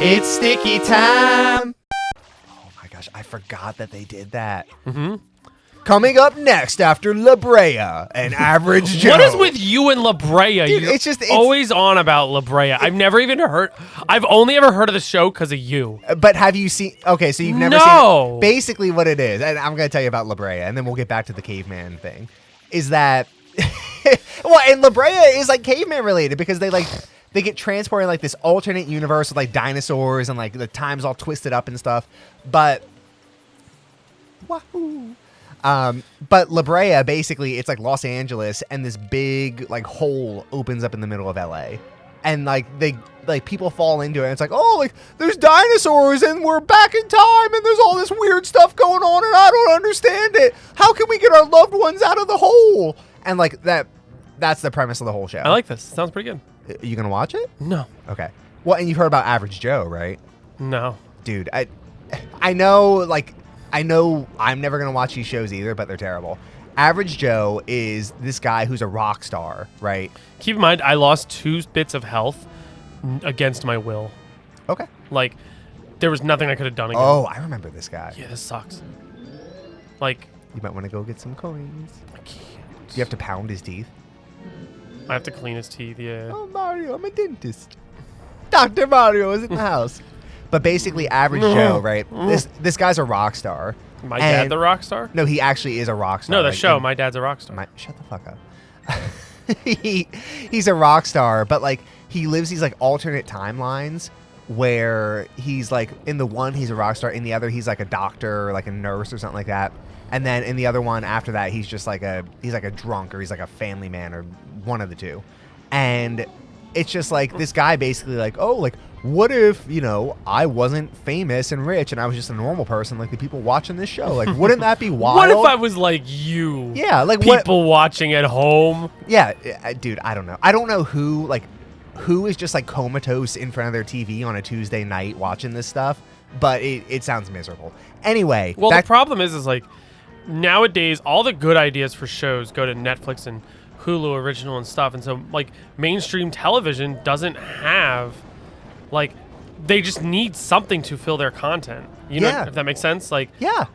It's sticky time. Oh my gosh, I forgot that they did that. Coming up next after La Brea and Average Joe. What is with you and La Brea? Dude, You're it's always on about La Brea. I've never even heard. I've only ever heard of the show because of you. But have you seen? Okay, so you've never seen it. Basically what it is, and I'm going to tell you about La Brea, and then we'll get back to the caveman thing, is that, well, and La Brea is like caveman related because they get transported in like this alternate universe with like dinosaurs and like the time's all twisted up and stuff. But, wahoo. But La Brea, basically, it's like Los Angeles, and this big like hole opens up in the middle of LA, and like people fall into it. And it's like, oh, like there's dinosaurs, and we're back in time, and there's all this weird stuff going on, and I don't understand it. How can we get our loved ones out of the hole? And like that's the premise of the whole show. I like this. Sounds pretty good. You gonna watch it? No. Okay. Well, and you've heard about Average Joe, right? No. Dude, I know, like. I know I'm never going to watch these shows either, but they're terrible. Average Joe is this guy who's a rock star, right? Keep in mind, I lost 2 bits of health against my will. Okay. Like, there was nothing I could have done again. Oh, I remember this guy. Yeah, this sucks. Like... You might want to go get some coins. I can't. Do you have to pound his teeth? I have to clean his teeth, yeah. Oh, Mario, I'm a dentist. Dr. Mario is in the house. But basically, Average Joe, right? This guy's a rock star. My dad, the rock star? No, he actually is a rock star. No, the show. My dad's a rock star. Shut the fuck up. He's a rock star, but like he lives these like alternate timelines where he's like in the one he's a rock star, in the other he's like a doctor or like a nurse or something like that, and then in the other one after that he's just like a drunk or he's like a family man or one of the two, and it's just like this guy basically like, oh, like, what if, you know, I wasn't famous and rich and I was just a normal person like the people watching this show? Like, wouldn't that be wild? What if I was like you? Yeah, like people watching at home. Yeah, dude, I don't know. I don't know who is just like comatose in front of their TV on a Tuesday night watching this stuff, but it sounds miserable. Anyway. Well, the problem is like nowadays all the good ideas for shows go to Netflix and Hulu original and stuff, and so like mainstream television doesn't have, like, they just need something to fill their content, you know, if that makes sense. Like, yeah,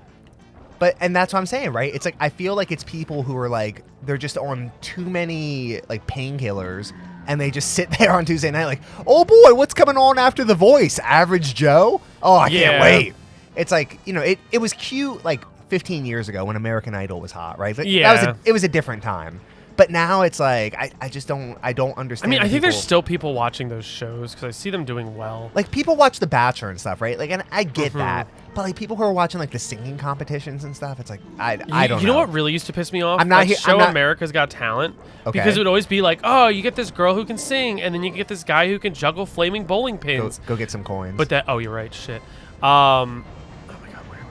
and that's what I'm saying, right? It's like I feel like it's people who are like, they're just on too many like painkillers, and they just sit there on Tuesday night like, oh boy, what's coming on after The Voice? Average Joe? Oh, I can't wait. It's like, you know, it was cute like 15 years ago when American Idol was hot, right? Like, it was a different time. But now it's like I just don't understand. I mean, I think there's still people watching those shows because I see them doing well. Like people watch The Bachelor and stuff, right? Like, and I get that, but like people who are watching like the singing competitions and stuff, it's like I don't know. You know what really used to piss me off? I'm not here. Show America's Got Talent, because it would always be like, oh, you get this girl who can sing, and then you get this guy who can juggle flaming bowling pins. Go get some coins. But oh, you're right. Shit. Oh my god, where?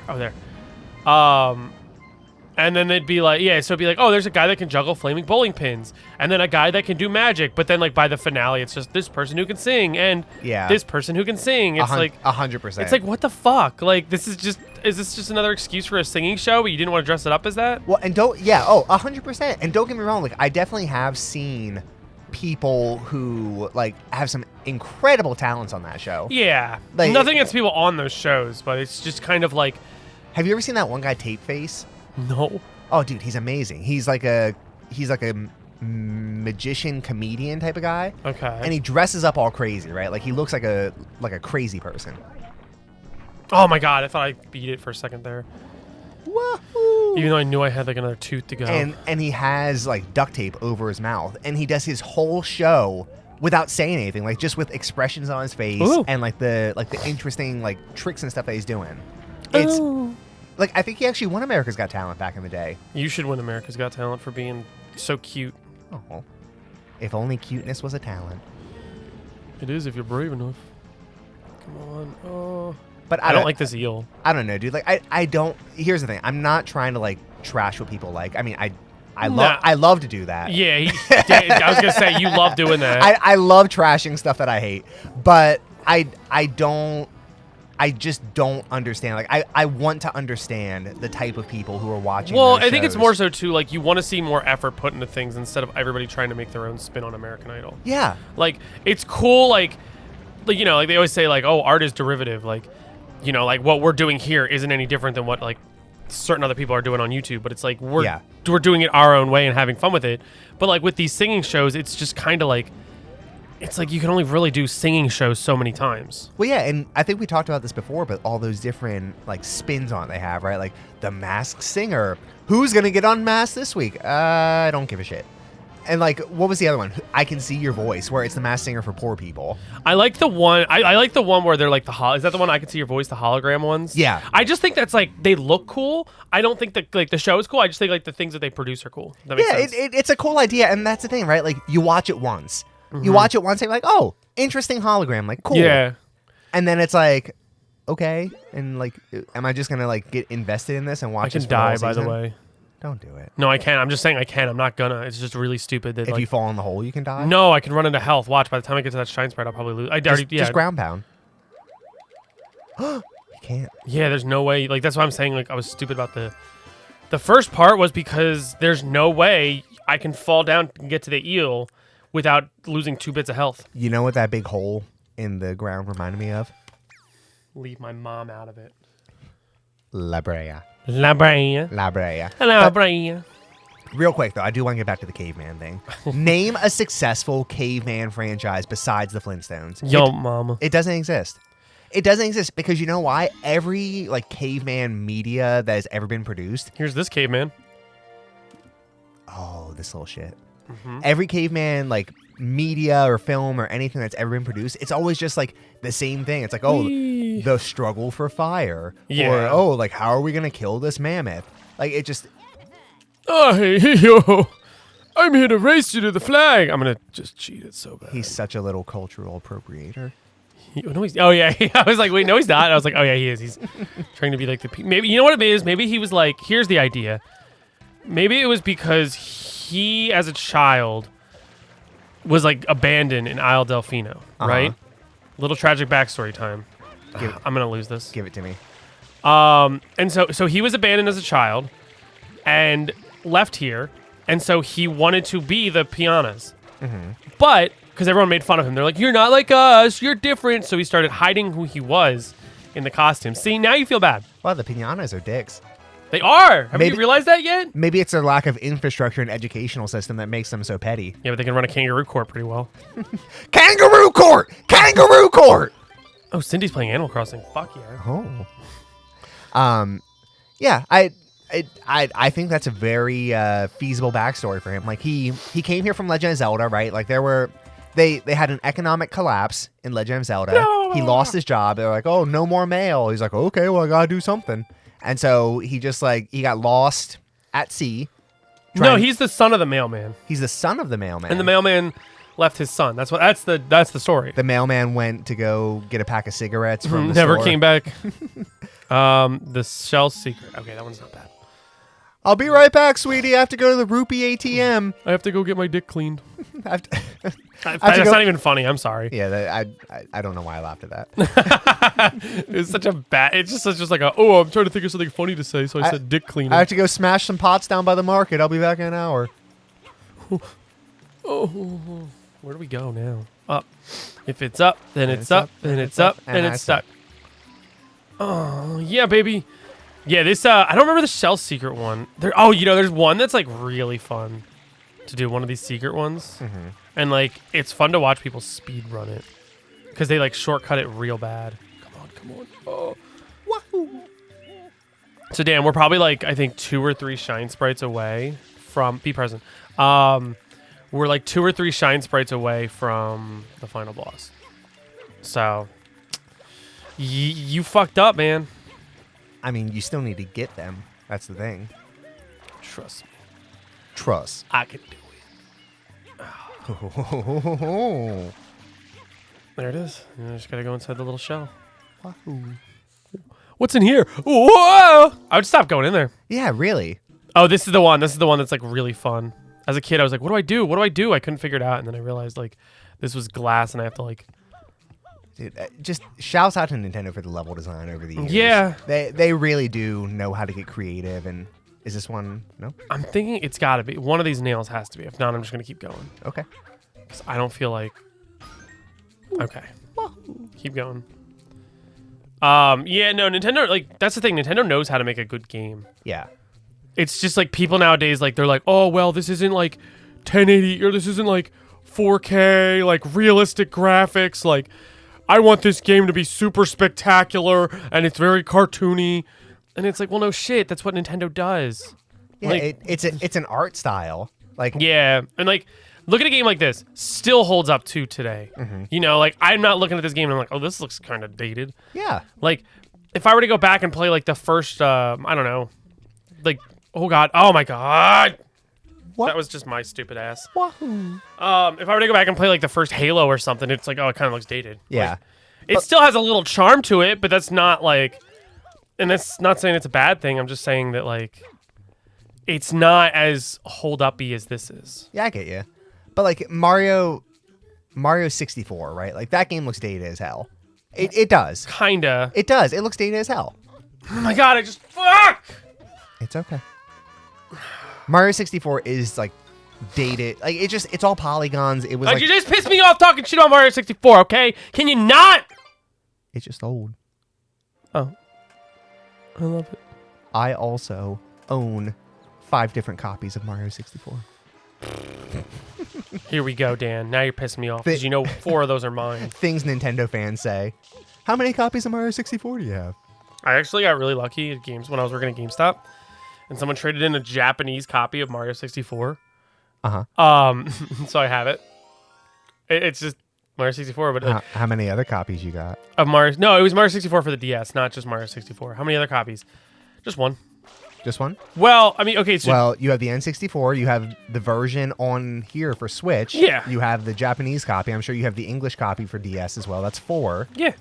Oh, there. And then they'd be like, so it'd be like, oh, there's a guy that can juggle flaming bowling pins, and then a guy that can do magic. But then, like, by the finale, it's just this person who can sing and this person who can sing. It's like 100%. It's like, what the fuck? Like, is this just another excuse for a singing show? But you didn't want to dress it up as that? Well, and 100%. And don't get me wrong, like, I definitely have seen people who like have some incredible talents on that show. Yeah, like, nothing against people on those shows, but it's just kind of like. Have you ever seen that one guy, Tape Face? No. Oh, dude, he's amazing. He's like a magician comedian type of guy. Okay. And he dresses up all crazy, right? Like he looks like a crazy person. Oh my god, I thought I beat it for a second there. Wahoo! Even though I knew I had like another tooth to go. And he has like duct tape over his mouth, and he does his whole show without saying anything, like just with expressions on his face. Ooh. And like the interesting like tricks and stuff that he's doing. It's like, I think he actually won America's Got Talent back in the day. You should win America's Got Talent for being so cute. Oh, if only cuteness was a talent. It is if you're brave enough. Come on. Oh. But I don't like this eel. I don't know, dude. Like, I don't. Here's the thing. I'm not trying to like trash what people like. I mean, I love to do that. Yeah, I was gonna say you love doing that. I love trashing stuff that I hate, but I don't. I just don't understand. Like, I want to understand the type of people who are watching. Well, those I think shows. it's more so too. Like, you want to see more effort put into things instead of everybody trying to make their own spin on American Idol. Yeah. Like, it's cool. Like, like, you know, like they always say like, oh, art is derivative. Like, you know, like what we're doing here isn't any different than what like certain other people are doing on YouTube. But it's like we're doing it our own way and having fun with it. But like with these singing shows, it's just kind of like, it's like you can only really do singing shows so many times. Well, yeah, and I think we talked about this before, but all those different like spins on it they have, right? Like the Masked Singer. Who's gonna get unmasked this week? I don't give a shit. And like, what was the other one? I Can See Your Voice, where it's the Masked Singer for poor people. I like the one. I like the one where they're like is that the one I Can See Your Voice, the hologram ones? Yeah. I just think that's like they look cool. I don't think that like the show is cool. I just think like the things that they produce are cool. That makes sense. It's a cool idea, and that's the thing, right? Like you watch it once, you watch it once, and you're like, oh, interesting hologram, like cool. Yeah. And then it's like, okay, and like, am I just gonna like get invested in this and watch? I can this die, by the way. Don't do it. No, I can't. I'm just saying I can. I'm not gonna. It's just really stupid that If you fall in the hole, you can die. No, I can run into health. Watch. By the time I get to that shine sprite, I'll probably lose. Just ground pound. You can't. Yeah, there's no way. Like that's why I'm saying like I was stupid about the first part was because there's no way I can fall down and get to the eel without losing 2 bits of health. You know what that big hole in the ground reminded me of? Leave my mom out of it. La Brea. La Brea. La Brea. La Brea. Real quick, though, I do want to get back to the caveman thing. Name a successful caveman franchise besides the Flintstones. Yo, mama. It doesn't exist. It doesn't exist because you know why? Every like caveman media that has ever been produced. Here's this caveman. Oh, this little shit. Every caveman like media or film or anything that's ever been produced, it's always just like the same thing. It's like, oh, the struggle for fire. Yeah. Or, oh, like, how are we going to kill this mammoth? Like, it just... Oh, hey, yo. I'm here to race you to the flag. I'm going to just cheat it so bad. He's such a little cultural appropriator. Oh, yeah. I was like, wait, no, he's not. I was like, oh, yeah, he is. He's trying to be like the... Maybe, you know what it is? Maybe he was like, here's the idea. Maybe it was because he, as a child, was like abandoned in Isle Delfino, right? Little tragic backstory time. I'm gonna lose this. Give it to me. And so he was abandoned as a child, and left here, and so he wanted to be the Pianas, but because everyone made fun of him, they're like, "You're not like us. You're different." So he started hiding who he was in the costume. See, now you feel bad. Well, the Pianas are dicks. They are. Haven't you realized that yet? Maybe it's their lack of infrastructure and educational system that makes them so petty. Yeah, but they can run a kangaroo court pretty well. Kangaroo court! Kangaroo court! Oh, Cindy's playing Animal Crossing. Fuck yeah. Oh. Yeah, I think that's a very feasible backstory for him. Like he came here from Legend of Zelda, right? Like they had an economic collapse in Legend of Zelda. No! He lost his job. They're like, oh, no more mail. He's like, okay, well, I gotta do something. And so he just like, he got lost at sea. No, he's the son of the mailman. He's the son of the mailman. And the mailman left his son. That's the story. The mailman went to go get a pack of cigarettes from the Never store. came back. The Shell Secret. Okay, that one's not bad. I'll be right back, sweetie. I have to go to the rupee ATM. I have to go get my dick cleaned. That's not even funny. I'm sorry. Yeah, I don't know why I laughed at that. It's such a bad. It's just like I'm trying to think of something funny to say, so I said dick cleaning. I have to go smash some pots down by the market. I'll be back in an hour. Oh, where do we go now? Up. If it's up, then it's up, then it's up, and it's stuck. Oh yeah, baby. Yeah, this I don't remember the Shell Secret one. There's one that's like really fun to do. One of these secret ones, and like it's fun to watch people speed run it because they like shortcut it real bad. Come on. Oh, wahoo! So Dan, we're probably like I think 2 or 3 shine sprites away from. Be present. We're like 2 or 3 shine sprites away from the final boss. So you fucked up, man. I mean, you still need to get them. That's the thing. Trust me. Trust. I can do it. There it is. You just gotta go inside the little shell. What's in here? Whoa! I would stop going in there. Yeah, really. Oh, this is the one. This is the one that's like really fun. As a kid, I was like, what do I do? What do I do? I couldn't figure it out. And then I realized like this was glass and I have to like... Dude, just shouts out to Nintendo for the level design over the years. Yeah. They really do know how to get creative. And is this one? No? I'm thinking it's got to be. One of these nails has to be. If not, I'm just going to keep going. Okay. Because I don't feel like... Okay. Keep going. Yeah, no, Nintendo, like, that's the thing. Nintendo knows how to make a good game. Yeah. It's just, like, people nowadays, like, they're like, oh, well, this isn't, like, 1080, or this isn't, like, 4K, like, realistic graphics. Like, I want this game to be super spectacular, and it's very cartoony. And it's like, well, no shit. That's what Nintendo does. Yeah, like, it's an art style. Like, yeah, and, like, look at a game like this. Still holds up to today. You know, like, I'm not looking at this game and I'm like, oh, this looks kind of dated. yeah. Like, if I were to go back and play, like, the first, I don't know, like, oh, God. Oh, my God. What? That was just my stupid ass. Wahoo. If I were to go back and play, like, the first Halo or something, it's like, oh, it kind of looks dated. Yeah. Like, it still has a little charm to it, but that's not, like, and that's not saying it's a bad thing. I'm just saying that, like, it's not as hold-up-y as this is. Yeah, I get you. But like Mario 64, right? Like that game looks dated as hell. It does. Kinda. It does. It looks dated as hell. Oh my God, I just, fuck! It's okay. Mario 64 is like dated. Like it's all polygons. It was like you just pissed me off talking shit on Mario 64, okay? Can you not? it's just old. Oh. I love it. I also own 5 different copies of Mario 64. Here we go, Dan. Now you're pissing me off because you know 4 of those are mine. Things Nintendo fans say. How many copies of Mario 64 do you have? I actually got really lucky at games when I was working at GameStop, and someone traded in a Japanese copy of Mario 64. So I have it. It's just Mario 64, but How many other copies you got? of Mario. No, it was Mario 64 for the DS, not just Mario 64. How many other copies? Just one. Just one? Well, I mean, okay. So Well, you have the N64. You have the version on here for Switch. Yeah. You have the Japanese copy. I'm sure you have the English copy for DS as well. That's 4. yeah.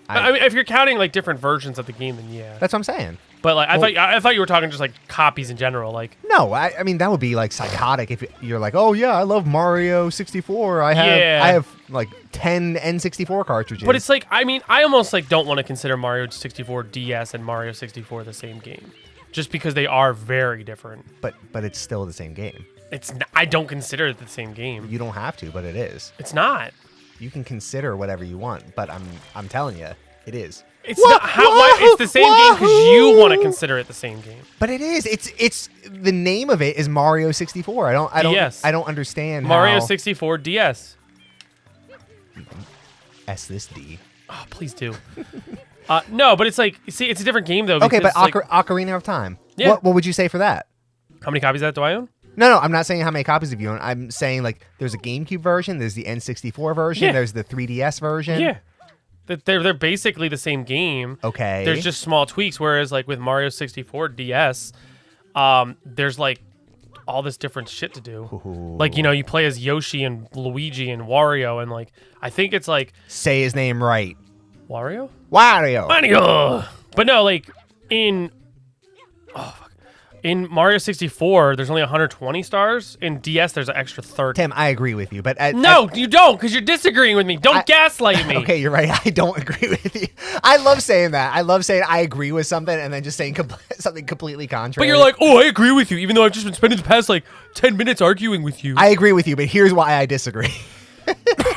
I mean, if you're counting like different versions of the game, then yeah. That's what I'm saying. But like, I thought you were talking just like copies in general, like. No, I mean that would be like psychotic if you're like, oh yeah, I love Mario 64. I have like 10 N64 cartridges. But it's like, I mean, I almost like don't want to consider Mario 64 DS and Mario 64 the same game, just because they are very different. but it's still the same game. I don't consider it the same game. You don't have to, but it is. It's not. You can consider whatever you want, but I'm telling you, it is. It's not it's the same game because you want to consider it the same game. But it is. It's the name of it is Mario 64. I don't understand Mario how 64 DS. S this D. Oh, please do. No, but it's like, see, it's a different game though. Okay, but like, Ocarina of Time. Yeah. What would you say for that? how many copies of that do I own? No, I'm not saying how many copies of you own. I'm saying like there's a GameCube version, there's the N64 version, Yeah. there's the 3DS version. Yeah. They're basically the same game. Okay. There's just small tweaks. Whereas like with Mario 64 DS, there's like all this different shit to do. Ooh. Like, you know, you play as Yoshi and Luigi and Wario, and like I think it's like Say his name right. Wario. Wario. But no, like in in Mario 64, there's only 120 stars. In DS, there's an extra 30. Tim, I agree with you, but No, you don't, because you're disagreeing with me. Don't gaslight me. Okay, you're right. I don't agree with you. I love saying that. I love saying I agree with something and then just saying something completely contrary. But you're like, oh, I agree with you, even though I've just been spending the past like 10 minutes arguing with you. I agree with you, but here's why I disagree.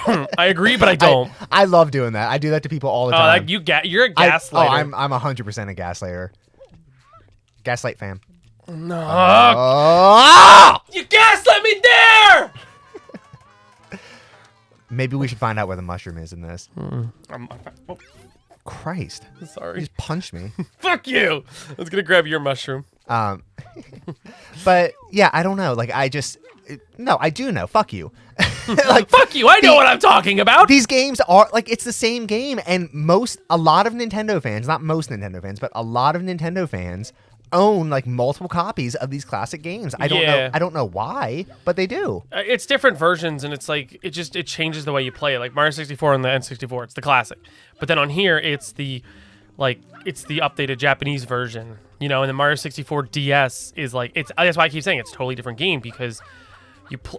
I agree, but I don't. I love doing that. I do that to people all the time. Like you're a gaslighter. I'm 100% a gaslighter. Gaslight fan. No. Oh! You gaslit me there! Maybe we should find out where the mushroom is in this. Oh, Christ. sorry. You just punched me. Fuck you. I was going to grab your mushroom. But yeah, I don't know. Like I do know. Fuck you. Like fuck you. I know what I'm talking about. These games are like it's the same game, and a lot of Nintendo fans, not most Nintendo fans, but a lot of Nintendo fans own like multiple copies of these classic games. I don't know why, but they do. It's different versions, and it's like it changes the way you play it. Like Mario 64 and the N64, it's the classic. But then on here, it's the updated Japanese version. You know, and the Mario 64 DS is like that's why I keep saying it's a totally different game because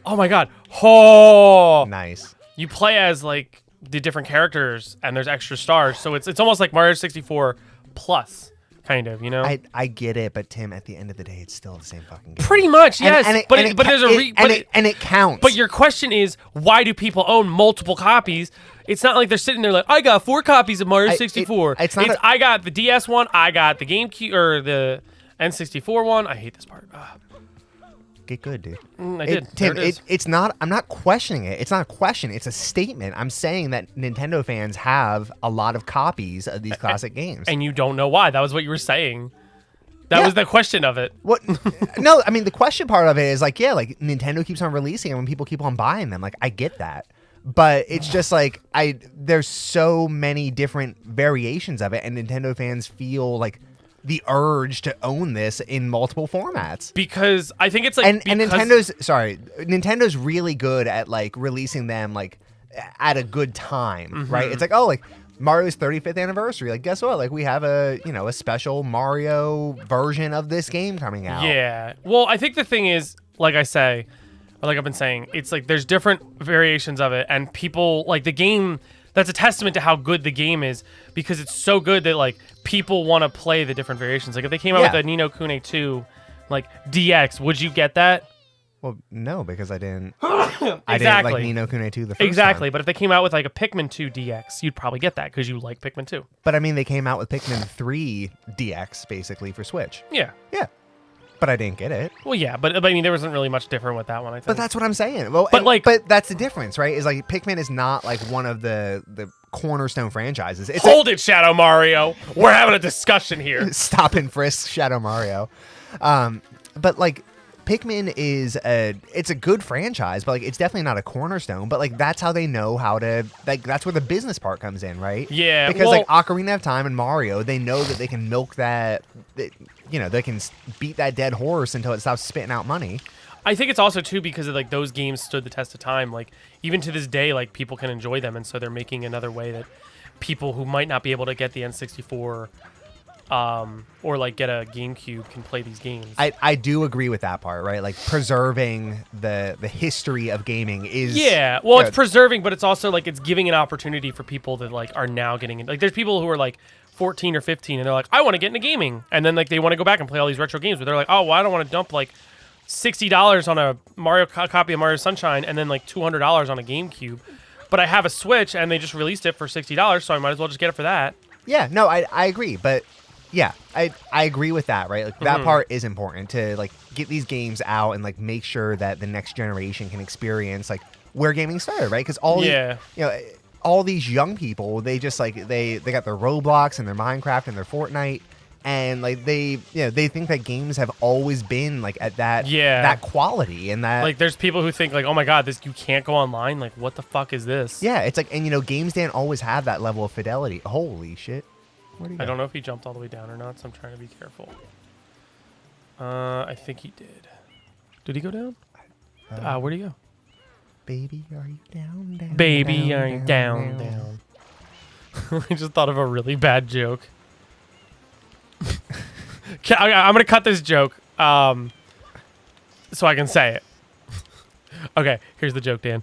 oh my god. Oh, Nice. You play as like the different characters and there's extra stars. So it's almost like Mario 64 plus. kind of, you know. I get it, but Tim, at the end of the day, it's still the same fucking game. Pretty much, yes. But there's a and it counts. But your question is, why do people own multiple copies? It's not like they're sitting there like, I got 4 copies of Mario 64. I got the DS one, I got the GameCube or the N64 one. I hate this part. Get good, dude. I did. Tim, it's not. I'm not questioning it. It's not a question. It's a statement. I'm saying that Nintendo fans have a lot of copies of these classic games, and you don't know why. That was what you were saying. That was the question of it. What? No, I mean the question part of it is like, yeah, like Nintendo keeps on releasing them and people keep on buying them. Like I get that. But it's just like there's so many different variations of it, and Nintendo fans feel like the urge to own this in multiple formats. Because I think it's like and Nintendo's really good at like releasing them like at a good time, right? It's like, oh, like Mario's 35th anniversary. Like, guess what? Like we have a special Mario version of this game coming out. Yeah. Well, I think the thing is, like I say, like I've been saying, it's like there's different variations of it, and people like the game. That's a testament to how good the game is, because it's so good that like people want to play the different variations. Like if they came out with a Ni no Kuni 2, like DX, would you get that? Well, no, because I didn't. Exactly. I didn't like Ni no Kuni 2 the first time. But if they came out with like a Pikmin 2 DX, you'd probably get that because you like Pikmin 2. But I mean, they came out with Pikmin 3 DX basically for Switch. Yeah. Yeah. But I didn't get it. Well, yeah, but I mean, there wasn't really much different with that one, I think. But that's what I'm saying. Well, but that's the difference, right? Is like Pikmin is not like one of the cornerstone franchises. Hold it, Shadow Mario. We're having a discussion here. Stop and frisk, Shadow Mario. But like Pikmin is it's a good franchise, but like it's definitely not a cornerstone. But like that's how they know how to that's where the business part comes in, right? Yeah. Because like Ocarina of Time and Mario, they know that they can milk that. They can beat that dead horse until it stops spitting out money. I think it's also too because of like those games stood the test of time. Like even to this day, like people can enjoy them, and so they're making another way that people who might not be able to get the N64 or like get a GameCube can play these games. I do agree with that part, right? Like preserving the history of gaming is it's preserving, but it's also like it's giving an opportunity for people that like are now getting in. Like there's people who are like 14 or 15 and they're like, I want to get into gaming, and then like they want to go back and play all these retro games, but they're like, oh, well, I don't want to dump like $60 on a Mario copy of Mario Sunshine and then like $200 on a GameCube, but I have a Switch and they just released it for $60, so I might as well just get it for that. Yeah, no, I agree, but yeah, I agree with that, right? Like that part is important to like get these games out and like make sure that the next generation can experience like where gaming started, right? Because all these young people, they just like they got their Roblox and their Minecraft and their Fortnite, and like they think that games have always been like at that quality, and that like there's people who think like, oh my god, you can't go online, like what the fuck is this? Yeah, it's like, and games didn't always have that level of fidelity. Holy shit. I don't know if he jumped all the way down or not, so I'm trying to be careful. I think he did. Did he go down? Where'd he go? Baby, are you down, down? Baby, are you down, down? I just thought of a really bad joke. I'm going to cut this joke so I can say it. Okay, here's the joke, Dan.